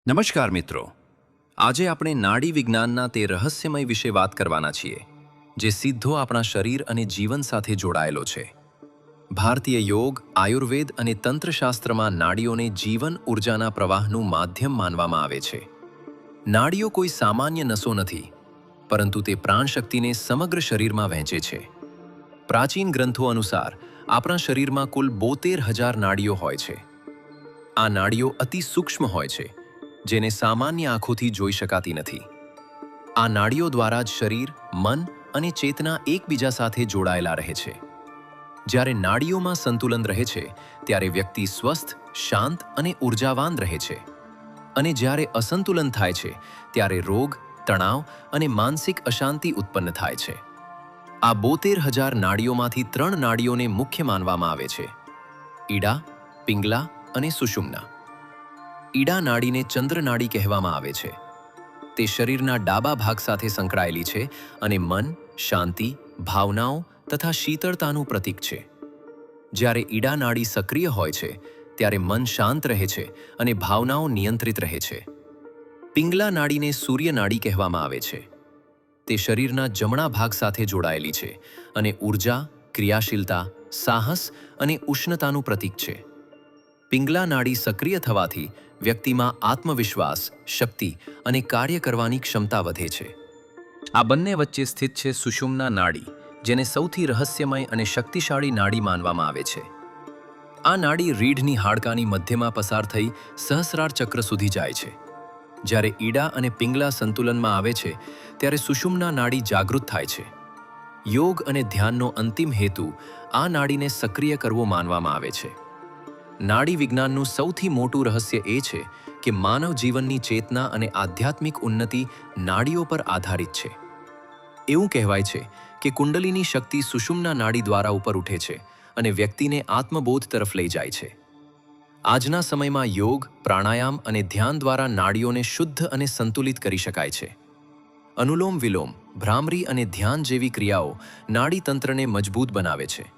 નમસ્કાર મિત્રો, આજે આપણે નાડી વિજ્ઞાનના તે રહસ્યમય વિશે વાત કરવાના છીએ જે સીધો આપણા શરીર અને જીવન સાથે જોડાયેલો છે. ભારતીય યોગ, આયુર્વેદ અને તંત્રશાસ્ત્રમાં નાડીઓને જીવન ઊર્જાના પ્રવાહનું માધ્યમ માનવામાં આવે છે. નાડીઓ કોઈ સામાન્ય નસો નથી, પરંતુ તે પ્રાણશક્તિને સમગ્ર શરીરમાં વહેંચે છે. પ્રાચીન ગ્રંથો અનુસાર આપણા શરીરમાં કુલ 72,000 નાડીઓ હોય છે. આ નાડીઓ અતિ સૂક્ષ્મ હોય છે, જેને સામાન્ય આંખોથી જોઈ શકાતી નથી. આ નાડીઓ દ્વારા જ શરીર, મન અને ચેતના એકબીજા સાથે જોડાયેલા રહે છે. જ્યારે નાડીઓમાં સંતુલન રહે છે, ત્યારે વ્યક્તિ સ્વસ્થ, શાંત અને ઉર્જાવાન રહે છે. અને જ્યારે અસંતુલન થાય છે, ત્યારે રોગ, તણાવ અને માનસિક અશાંતિ ઉત્પન્ન થાય છે. આ 72,000 નાડીઓમાંથી 3 નાડીઓને મુખ્ય માનવામાં આવે છે: ઈડા, પિંગલા અને સુષુમ્ના. ઈડા નાડીને ચંદ્ર નાડી કહેવામાં આવે છે. તે શરીરના ડાબા ભાગ સાથે સંકળાયેલી છે અને મન, શાંતિ, ભાવનાઓ તથા શીતળતાનું પ્રતીક છે. જ્યારે ઈડા નાડી સક્રિય હોય છે, ત્યારે મન શાંત રહે છે અને ભાવનાઓ નિયંત્રિત રહે છે. પિંગલા નાડીને સૂર્ય નાડી કહેવામાં આવે છે. તે શરીરના જમણા ભાગ સાથે જોડાયેલી છે અને ઊર્જા, ક્રિયાશીલતા, સાહસ અને ઉષ્ણતાનું પ્રતીક છે. પિંગલા નાડી સક્રિય થવાથી વ્યક્તિમાં આત્મવિશ્વાસ, શક્તિ અને કાર્ય કરવાની ક્ષમતા વધે છે. આ બંને વચ્ચે સ્થિત છે સુષુમ્ના નાડી, જેને સૌથી રહસ્યમય અને શક્તિશાળી નાડી માનવામાં આવે છે. આ નાડી રીઢની હાડકાની મધ્યમાં પસાર થઈ સહસ્રાર ચક્ર સુધી જાય છે. જ્યારે ઈડા અને પિંગલા સંતુલનમાં આવે છે, ત્યારે સુષુમ્ના નાડી જાગૃત થાય છે. યોગ અને ધ્યાનનો અંતિમ હેતુ આ નાડીને સક્રિય કરવો માનવામાં આવે છે. નાડી વિજ્ઞાનનું સૌથી મોટું રહસ્ય એ છે કે માનવ જીવનની ચેતના અને આધ્યાત્મિક ઉન્નતિ નાડીઓ પર આધારિત છે. એવું કહેવાય છે કે કુંડલીની શક્તિ સુષુમ્ના નાડી દ્વારા ઉપર ઉઠે છે અને વ્યક્તિને આત્મબોધ તરફ લઈ જાય છે. આજના સમયમાં યોગ, પ્રાણાયામ અને ધ્યાન દ્વારા નાડીઓને શુદ્ધ અને સંતુલિત કરી શકાય છે. અનુલોમ વિલોમ, ભ્રામરી અને ધ્યાન જેવી ક્રિયાઓ નાડી તંત્રને મજબૂત બનાવે છે.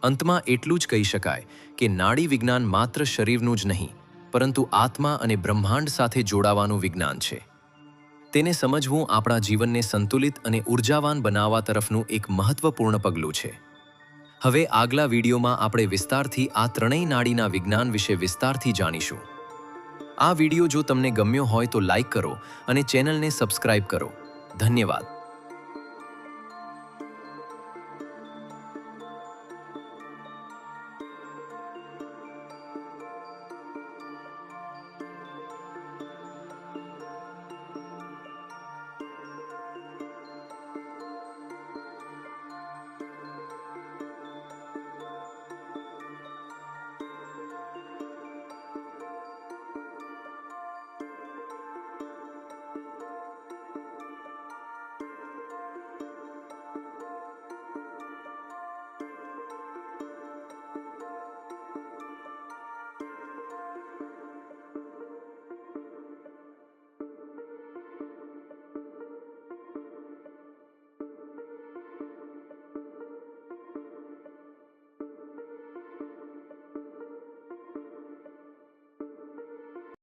અંતમાં એટલું જ કહી શકાય કે નાડી વિજ્ઞાન માત્ર શરીરનું જ નહીં, પરંતુ આત્મા અને બ્રહ્માંડ સાથે જોડાવાનું વિજ્ઞાન છે. તેને સમજવું આપણા જીવનને સંતુલિત અને ઉર્જાવાન બનાવવા તરફનું એક મહત્વપૂર્ણ પગલું છે. હવે આગલા વિડીયોમાં આપણે વિસ્તારથી આ ત્રણેય નાડીના વિજ્ઞાન વિશે વિસ્તારથી જાણીશું. આ વિડીયો જો તમને ગમ્યો હોય તો લાઈક કરો અને ચેનલને સબસ્ક્રાઇબ કરો. ધન્યવાદ.